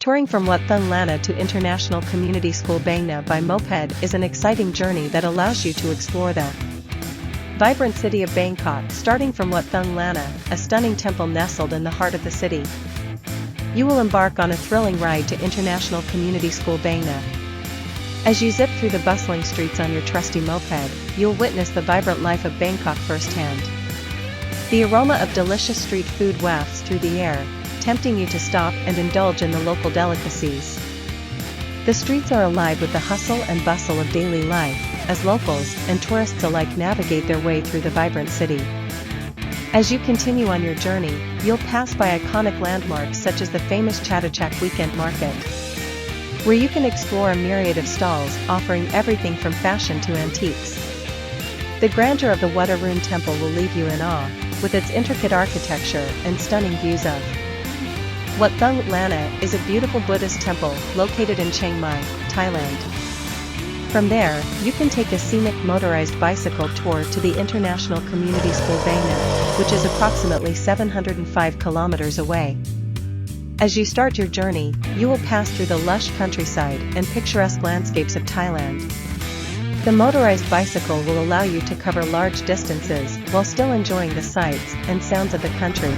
Touring from Wat Thung Lanna to International Community School Bangna by moped is an exciting journey that allows you to explore the vibrant city of Bangkok. Starting from Wat Thung Lanna, a stunning temple nestled in the heart of the city, you will embark on a thrilling ride to International Community School Bangna. As you zip through the bustling streets on your trusty moped, you'll witness the vibrant life of Bangkok firsthand. The aroma of delicious street food wafts through the air, tempting you to stop and indulge in the local delicacies. The streets are alive with the hustle and bustle of daily life, as locals and tourists alike navigate their way through the vibrant city. As you continue on your journey, you'll pass by iconic landmarks such as the famous Chatuchak Weekend Market, where you can explore a myriad of stalls offering everything from fashion to antiques. The grandeur of the Wat Arun Temple will leave you in awe, with its intricate architecture and stunning views of Wat Thung Lanna is a beautiful Buddhist temple located in Chiang Mai, Thailand. From there, you can take a scenic motorized bicycle tour to the International Community School Bangna, which is approximately 705 kilometers away. As you start your journey, you will pass through the lush countryside and picturesque landscapes of Thailand. The motorized bicycle will allow you to cover large distances while still enjoying the sights and sounds of the country.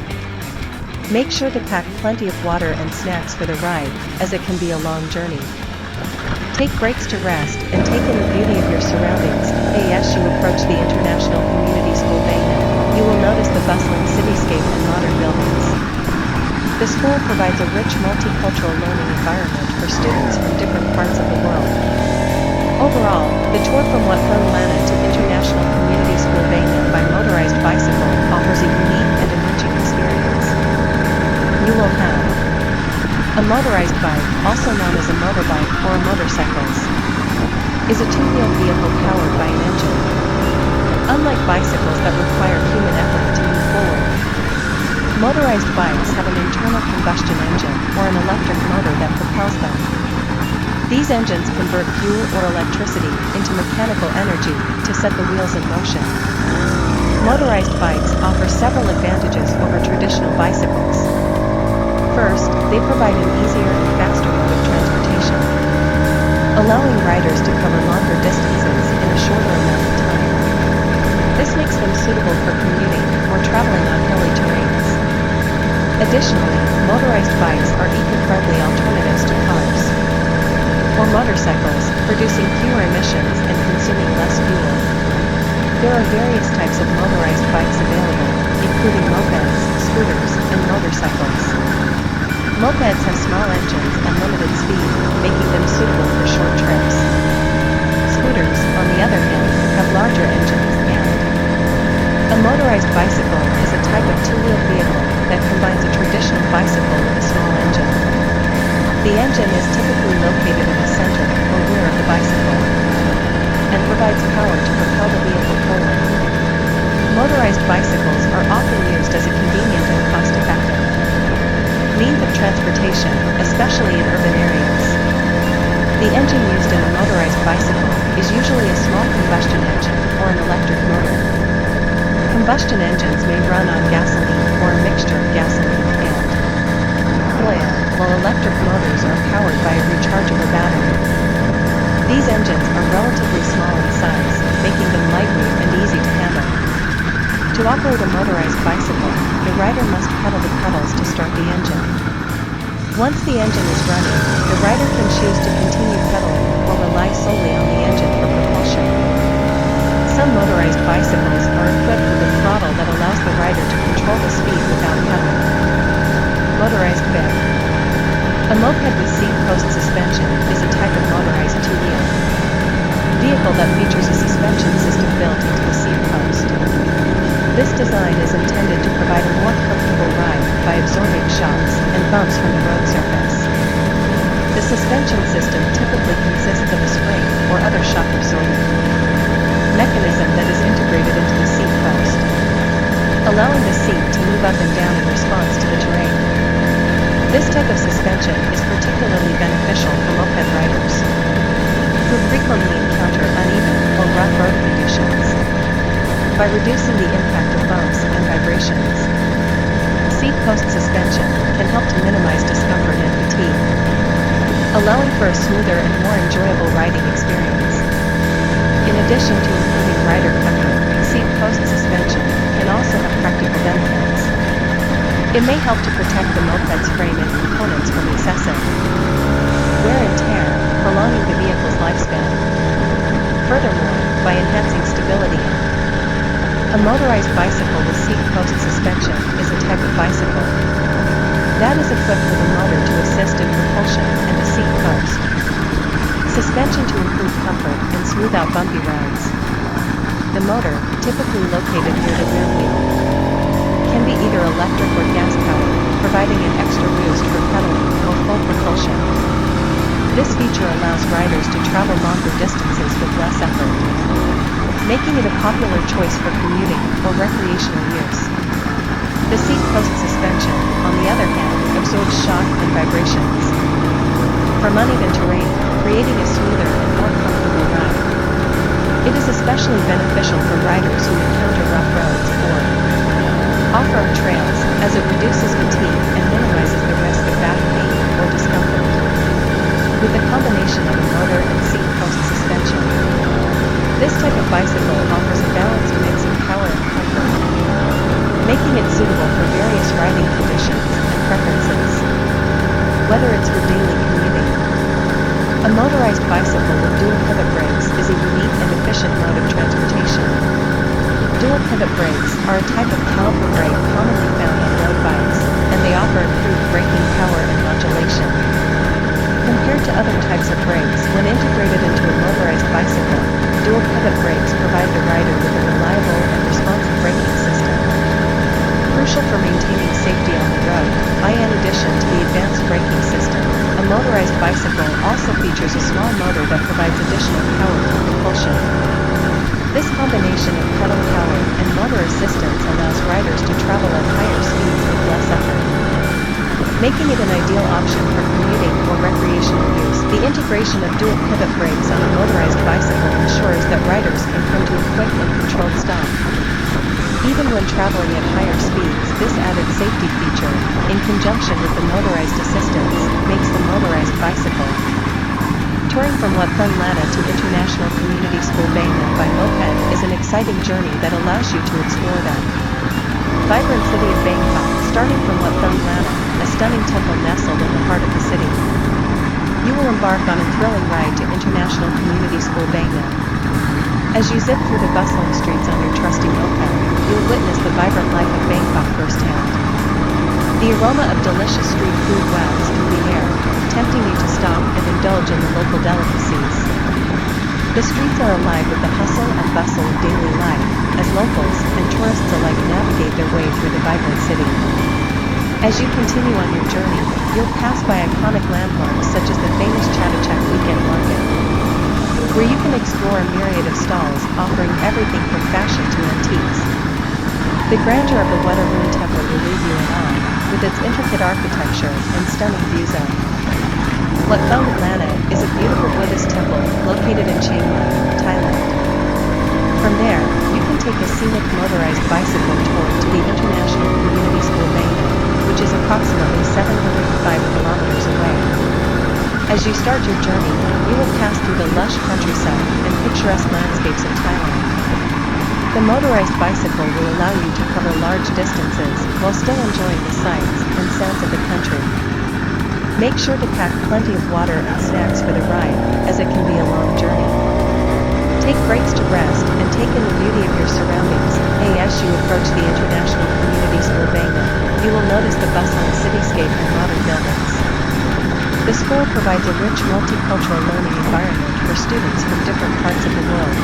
Make sure to pack plenty of water and snacks for the ride, as it can be a long journey. Take breaks to rest and take in the beauty of your surroundings. As you approach the International Community School Bangna, you will notice the bustling cityscape and modern buildings. The school provides a rich multicultural learning environment for students from different parts of the world. Overall, the tour from Wat Thung Lanna to International Community School Bangna by Motorized Bicycle offers a unique and enriching experience. You will have a motorized bike, also known as a motorbike or a motorcycles, is a two-wheeled vehicle powered by an engine. Unlike bicycles that require human effort to move forward, motorized bikes have an internal combustion engine or an electric motor that propels them. These engines convert fuel or electricity into mechanical energy to set the wheels in motion. Motorized bikes offer several advantages over traditional bicycles. First, they provide an easier and faster mode of transportation, allowing riders to cover longer distances in a shorter amount of time. This makes them suitable for commuting or traveling on hilly terrains. Additionally, motorized bikes are eco-friendly alternatives to cars or motorcycles, producing fewer emissions and consuming less fuel. There are various types of motorized bikes available, including mopeds, scooters, and motorcycles. Mopeds have small engines and limited speed, making them suitable for short trips. Scooters, on the other hand, have larger engines and a motorized bicycle is a type of two-wheeled vehicle that combines a traditional bicycle with a small engine. The engine is typically located in the center or rear of the bicycle and provides power to propel the vehicle forward. Motorized bicycles are often used as a convenient and cost-effective means of transportation, especially in urban areas. The engine used in a motorized bicycle is usually a small combustion engine or an electric motor. Combustion engines may run on gasoline or a mixture of gasoline and oil, while electric motors are powered by a rechargeable battery. These engines are relatively small in size, making them lightweight and easy to handle. To operate a motorized bicycle, the rider must pedal the pedals to start the engine. Once the engine is running, the rider can choose to continue pedaling or rely solely on the engine for propulsion. Some motorized bicycles are equipped with a throttle that allows the rider to control the speed without pedaling. Motorized Bic. A moped with seat post suspension is a type of motorized two-wheel vehicle that features a suspension system built into the seat post. This design is intended to provide a more comfortable ride by absorbing shocks and bumps from the road surface. The suspension system typically consists of a spring or other shock-absorbing mechanism that is integrated into the seat post, allowing the seat to move up and down in response to the terrain. This type of suspension is particularly beneficial for moped riders who frequently encounter uneven or rough road conditions. By reducing the impact of bumps and vibrations, seat post suspension can help to minimize discomfort and fatigue. allowing for a smoother and more enjoyable riding experience. In addition to improving rider comfort, seat post suspension can also have practical benefits. It may help to protect the moped's frame and components from excessive wear and tear, prolonging the vehicle's lifespan. Furthermore, by enhancing stability, a motorized bicycle with seat post suspension is a type of bicycle that is equipped with a motor to assist in propulsion and a seat post suspension to improve comfort and smooth out bumpy rides. The motor, typically located near the rear wheel, can be either electric or gas-powered, providing an extra boost for pedaling or full propulsion. This feature allows riders to travel longer distances with less effort, making it a popular choice for commuting or recreational use. The seat post suspension, on the other hand, absorbs shock and vibrations from uneven terrain, creating a smoother and more comfortable ride. It is especially beneficial for riders who encounter rough roads or off-road trails, as it reduces fatigue and minimizes the risk of back pain or discomfort. With a combination of a motor and seat post suspension, this type of bicycle offers a balanced mix of power and comfort, making it suitable for various riding conditions and preferences. Whether it's for daily commuting, a motorized bicycle with dual pivot brakes is a unique and efficient mode of transportation. Dual pivot brakes are a type of caliper brake commonly found on road bikes, and they offer improved braking power and modulation. Compared to other types of brakes, when integrated into a motorized bicycle, dual pivot brakes provide the rider with a reliable and responsive braking system, crucial for maintaining safety on the road. In addition to the advanced braking system, a motorized bicycle also features a small motor that provides additional power for propulsion. This combination of pedal power and motor assistance allows riders to travel at higher speeds with less effort, making it an ideal option for commuting or recreational use. The integration of dual pivot brakes on a motorized bicycle ensures that riders can come to a quick and controlled stop, even when traveling at higher speeds. This added safety feature, in conjunction with the motorized assistance, makes the motorized bicycle touring from Wat Thung Lanna to International Community School Bangkok by moped is an exciting journey that allows you to explore the vibrant city of Bangkok, starting from Wat Thung Lanna, a stunning temple nestled in the heart of the city. You will embark on a thrilling ride to International Community School Bangkok. As you zip through the bustling streets on your trusty moped, you'll witness the vibrant life of Bangkok firsthand. The aroma of delicious street food wows through the air, tempting you to stop and indulge in the local delicacies. The streets are alive with the hustle and bustle of daily life, as locals and tourists alike navigate their way through the vibrant city. As you continue on your journey, you'll pass by iconic landmarks such as the famous Chatuchak Weekend Market, where you can explore a myriad of stalls offering everything from fashion to antiques. The grandeur of the Wat Arun Temple will leave you in awe, with its intricate architecture and stunning views of Wat Thung Lanna is a beautiful Buddhist temple located in Chiang Mai, Thailand. From there, you can take a scenic motorized bicycle tour to the International Community School Bangkok, which is approximately 705 kilometers away. As you start your journey, you will pass through the lush countryside and picturesque landscapes of Thailand. The motorized bicycle will allow you to cover large distances while still enjoying the sights and sounds of the country. Make sure to pack plenty of water and snacks for the ride, as it can be a long journey. Take breaks to rest and take in the beauty of your surroundings. As you approach the International Community School Bangkok, you will notice the bustling cityscape and modern buildings. The school provides a rich multicultural learning environment for students from different parts of the world.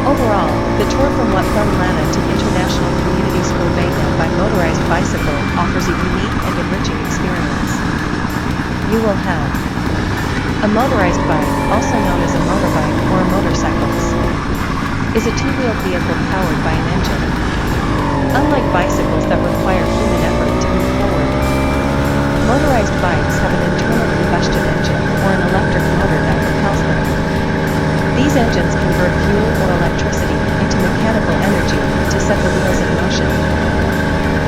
Overall, the tour from Wat Thung Lanna to International Community School Bangkok by motorized bicycle offers a unique and enriching experience. You will have a motorized bike, also known as a motorbike or a motorcycles, is a two-wheeled vehicle powered by an engine. Unlike bicycles that require human effort to move forward, motorized bikes have an internal combustion engine or an electric motor that propels them. These engines convert fuel or electricity into mechanical energy to set the wheels in motion.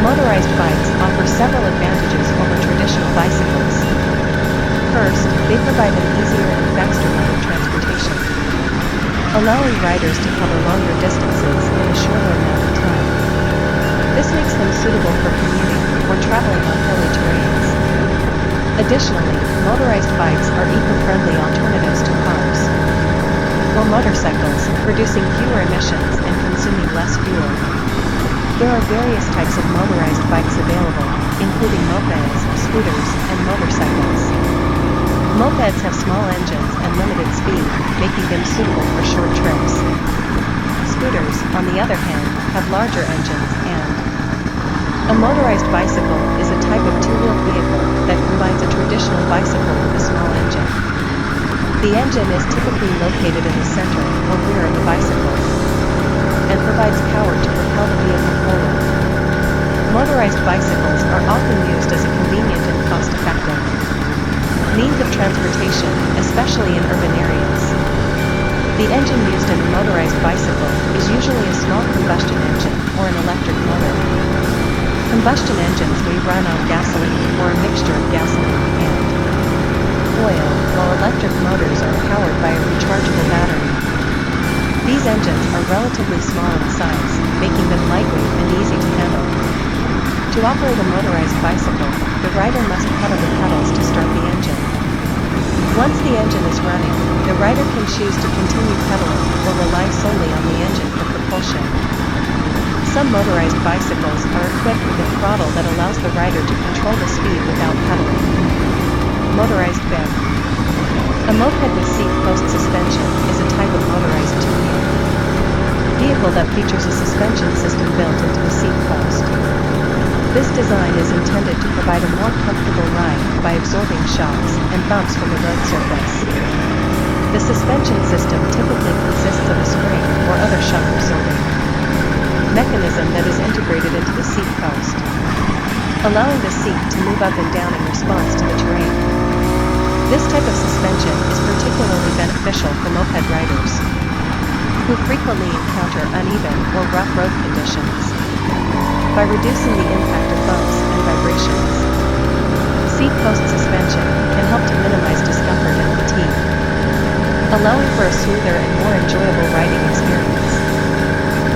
Motorized bikes offer several advantages over traditional bicycles. First, they provide an easier and faster mode of transportation, allowing riders to cover longer distances in a shorter amount of time. This makes them suitable for commuting or traveling on hilly terrains. Additionally, motorized bikes are eco-friendly alternatives to cars or motorcycles, producing fewer emissions and consuming less fuel. There are various types of motorized bikes available, including mopeds, scooters, and motorcycles. Mopeds have small engines and limited speed, making them suitable for short trips. Scooters, on the other hand, have larger engines and a motorized bicycle is a type of two-wheeled vehicle that combines a traditional bicycle with a small engine. The engine is typically located in the center or rear of the bicycle and provides power to propel the vehicle forward. Motorized bicycles are often used as a convenient and cost-effective means of transportation, especially in urban areas. The engine used in a motorized bicycle is usually a small combustion engine or an electric motor. Combustion engines may run on gasoline or a mixture of gasoline and oil, while electric motors are powered by a rechargeable battery. These engines are relatively small in size, making them lightweight and easy to handle. To operate a motorized bicycle, the rider must pedal the pedals to start the engine. Once the engine is running, the rider can choose to continue pedaling or rely solely on the engine for propulsion. Some motorized bicycles are equipped with a throttle that allows the rider to control the speed without pedaling. Motorized BIM. A moped with seat post suspension is a type of motorized two-wheel vehicle that features a suspension system built into the seat post. This design is intended to provide a more comfortable ride by absorbing shocks and bumps from the road surface. The suspension system typically consists of a spring or other shock-absorbing mechanism that is integrated into the seat post, allowing the seat to move up and down in response to the terrain. This type of suspension is particularly beneficial for moped riders who frequently encounter uneven or rough road conditions by reducing the impact of bumps and vibrations. Seat post suspension can help to minimize discomfort and fatigue, allowing for a smoother and more enjoyable riding experience.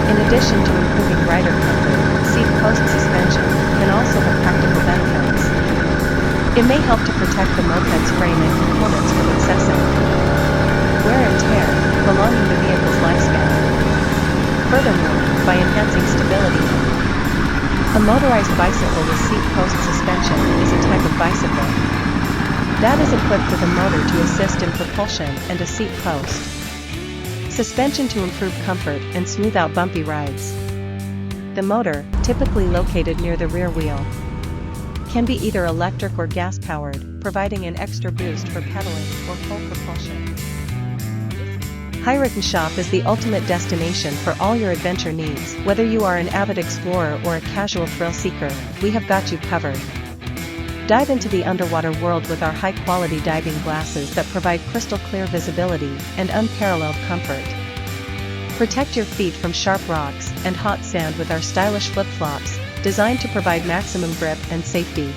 In addition to improving rider comfort, seat post suspension can also have practical benefits. It may help to protect the moped's frame and components from excessive wear and tear, prolonging the vehicle's lifespan. Furthermore, by enhancing stability, a motorized bicycle with seat post suspension is a type of bicycle that is equipped with a motor to assist in propulsion and a seat post suspension to improve comfort and smooth out bumpy rides. The motor, typically located near the rear wheel, can be either electric or gas-powered, providing an extra boost for pedaling or full propulsion. Hirockn Shop is the ultimate destination for all your adventure needs. Whether you are an avid explorer or a casual thrill seeker, we have got you covered. Dive into the underwater world with our high-quality diving glasses that provide crystal-clear visibility and unparalleled comfort. Protect your feet from sharp rocks and hot sand with our stylish flip-flops, designed to provide maximum grip and safety.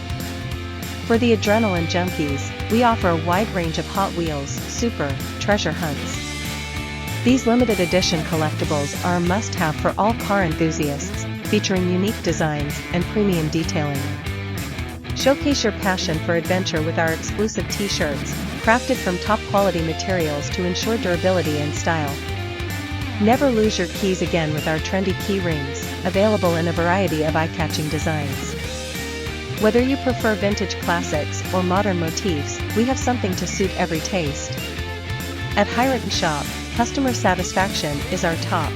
For the adrenaline junkies, we offer a wide range of Hot Wheels, Super, treasure hunts. These limited edition collectibles are a must-have for all car enthusiasts, featuring unique designs and premium detailing. Showcase your passion for adventure with our exclusive t-shirts, crafted from top-quality materials to ensure durability and style. Never lose your keys again with our trendy key rings, available in a variety of eye-catching designs. Whether you prefer vintage classics or modern motifs, we have something to suit every taste. At Hirockn Shop, customer satisfaction is our top